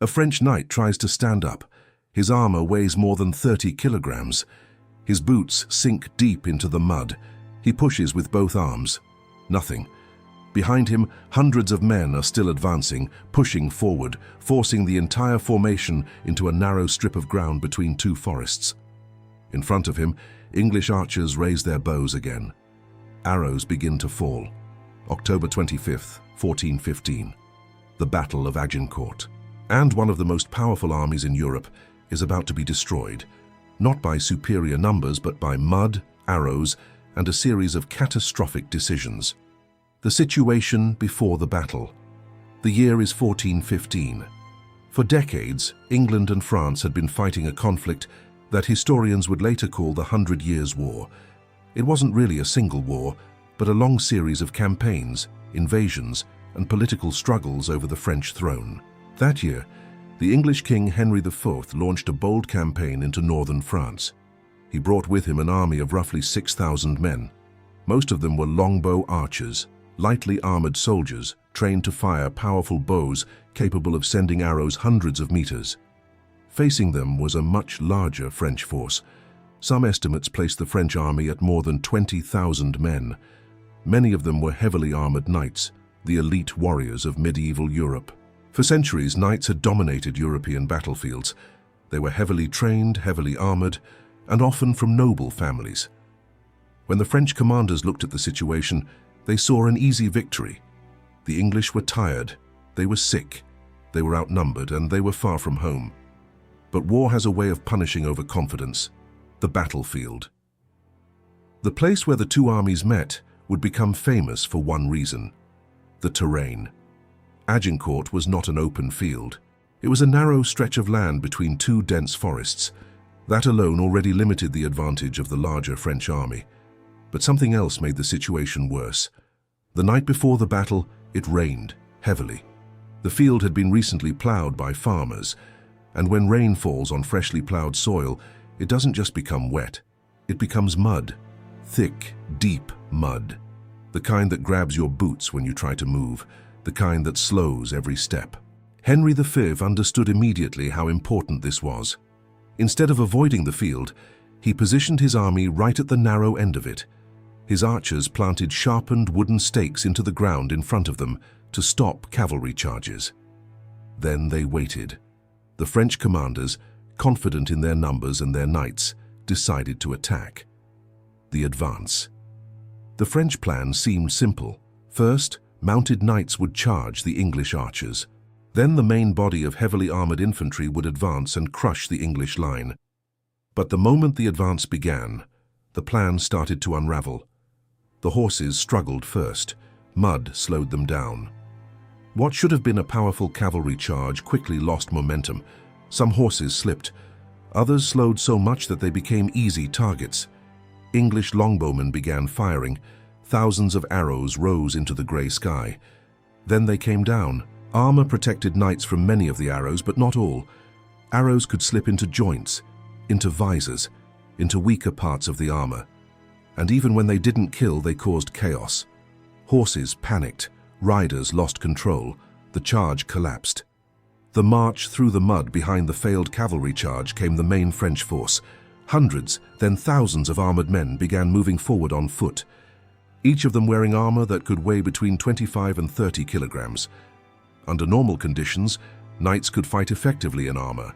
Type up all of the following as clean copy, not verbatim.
A French knight tries to stand up. His armor weighs more than 30 kilograms. His boots sink deep into the mud. He pushes with both arms. Nothing. Behind him, hundreds of men are still advancing, pushing forward, forcing the entire formation into a narrow strip of ground between two forests. In front of him, English archers raise their bows again. Arrows begin to fall. October 25th, 1415. The Battle of Agincourt. And one of the most powerful armies in Europe is about to be destroyed, not by superior numbers but by mud, arrows, and a series of catastrophic decisions. The situation before the battle. The year is 1415. For decades, England and France had been fighting a conflict that historians would later call the 100 Years' War. It wasn't really a single war, but a long series of campaigns, invasions, and political struggles over the French throne. That year, the English King Henry IV launched a bold campaign into northern France. He brought with him an army of roughly 6,000 men. Most of them were longbow archers, lightly armored soldiers trained to fire powerful bows capable of sending arrows hundreds of meters. Facing them was a much larger French force. Some estimates placed the French army at more than 20,000 men. Many of them were heavily armored knights, the elite warriors of medieval Europe. For centuries, knights had dominated European battlefields. They were heavily trained, heavily armored, and often from noble families. When the French commanders looked at the situation, they saw an easy victory. The English were tired, they were sick, they were outnumbered, and they were far from home. But war has a way of punishing overconfidence: the battlefield. The place where the two armies met would become famous for one reason: the terrain. Agincourt was not an open field. It was a narrow stretch of land between two dense forests. That alone already limited the advantage of the larger French army. But something else made the situation worse. The night before the battle, it rained heavily. The field had been recently plowed by farmers, and when rain falls on freshly plowed soil, it doesn't just become wet, it becomes mud. Thick, deep mud. The kind that grabs your boots when you try to move, the kind that slows every step. Henry V understood immediately how important this was. Instead of avoiding the field, he positioned his army right at the narrow end of it. His archers planted sharpened wooden stakes into the ground in front of them to stop cavalry charges. Then they waited. The French commanders, confident in their numbers and their knights, decided to attack. The advance. The French plan seemed simple. First, mounted knights would charge the English archers. Then the main body of heavily armored infantry would advance and crush the English line. But the moment the advance began, the plan started to unravel. The horses struggled first. Mud slowed them down. What should have been a powerful cavalry charge quickly lost momentum. Some horses slipped. Others slowed so much that they became easy targets. English longbowmen began firing. Thousands of arrows rose into the grey sky. Then they came down. Armor protected knights from many of the arrows, but not all. Arrows could slip into joints, into visors, into weaker parts of the armor. And even when they didn't kill, they caused chaos. Horses panicked, riders lost control, the charge collapsed. The march through the mud behind the failed cavalry charge came the main French force. Hundreds, then thousands of armored men began moving forward on foot, each of them wearing armor that could weigh between 25 and 30 kilograms. Under normal conditions, knights could fight effectively in armor,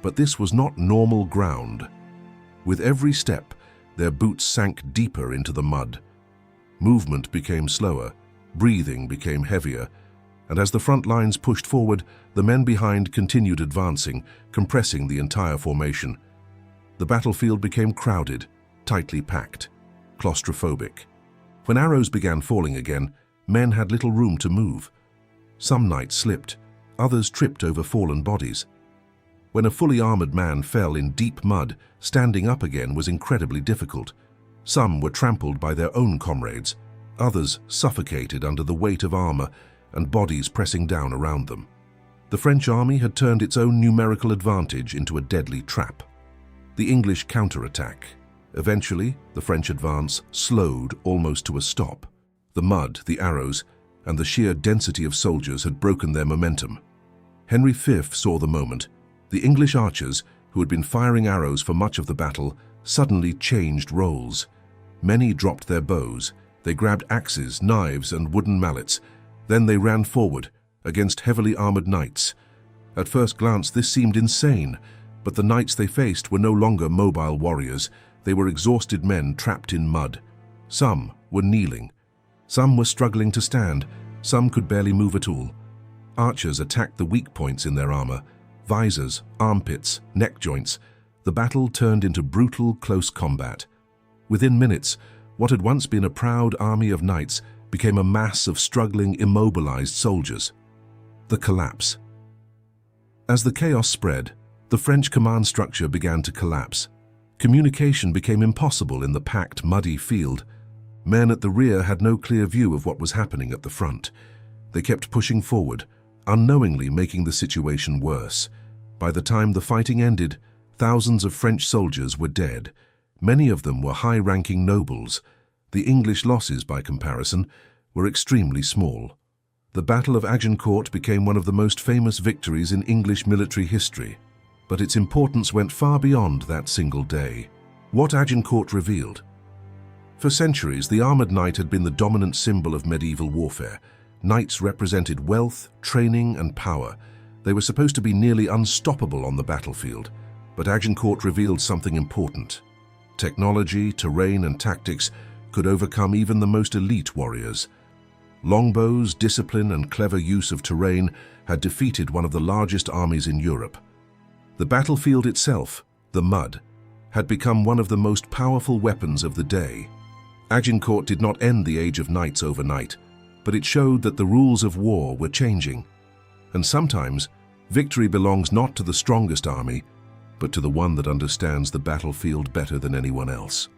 but this was not normal ground. With every step, their boots sank deeper into the mud. Movement became slower, breathing became heavier, and as the front lines pushed forward, the men behind continued advancing, compressing the entire formation. The battlefield became crowded, tightly packed, claustrophobic. When arrows began falling again, men had little room to move. Some knights slipped, others tripped over fallen bodies. When a fully armored man fell in deep mud, standing up again was incredibly difficult. Some were trampled by their own comrades, others suffocated under the weight of armor and bodies pressing down around them. The French army had turned its own numerical advantage into a deadly trap. The English counterattack. Eventually, the French advance slowed almost to a stop. The mud, the arrows, and the sheer density of soldiers had broken their momentum. Henry V saw the moment. The English archers, who had been firing arrows for much of the battle, suddenly changed roles. Many dropped their bows. They grabbed axes, knives, and wooden mallets. Then they ran forward, against heavily armored knights. At first glance, this seemed insane, but the knights they faced were no longer mobile warriors. They were exhausted men trapped in mud. Some were kneeling. Some were struggling to stand. Some could barely move at all. Archers attacked the weak points in their armor: visors, armpits, neck joints. The battle turned into brutal, close combat. Within minutes, what had once been a proud army of knights became a mass of struggling, immobilized soldiers. The collapse. As the chaos spread, the French command structure began to collapse. Communication became impossible in the packed, muddy field. Men at the rear had no clear view of what was happening at the front. They kept pushing forward, unknowingly making the situation worse. By the time the fighting ended, thousands of French soldiers were dead. Many of them were high-ranking nobles. The English losses, by comparison, were extremely small. The Battle of Agincourt became one of the most famous victories in English military history, but its importance went far beyond that single day. What Agincourt revealed? For centuries, the armored knight had been the dominant symbol of medieval warfare. Knights represented wealth, training, and power. They were supposed to be nearly unstoppable on the battlefield, but Agincourt revealed something important. Technology, terrain, and tactics could overcome even the most elite warriors. Longbows, discipline, and clever use of terrain had defeated one of the largest armies in Europe. The battlefield itself, the mud, had become one of the most powerful weapons of the day. Agincourt did not end the age of knights overnight, but it showed that the rules of war were changing. And sometimes, victory belongs not to the strongest army, but to the one that understands the battlefield better than anyone else.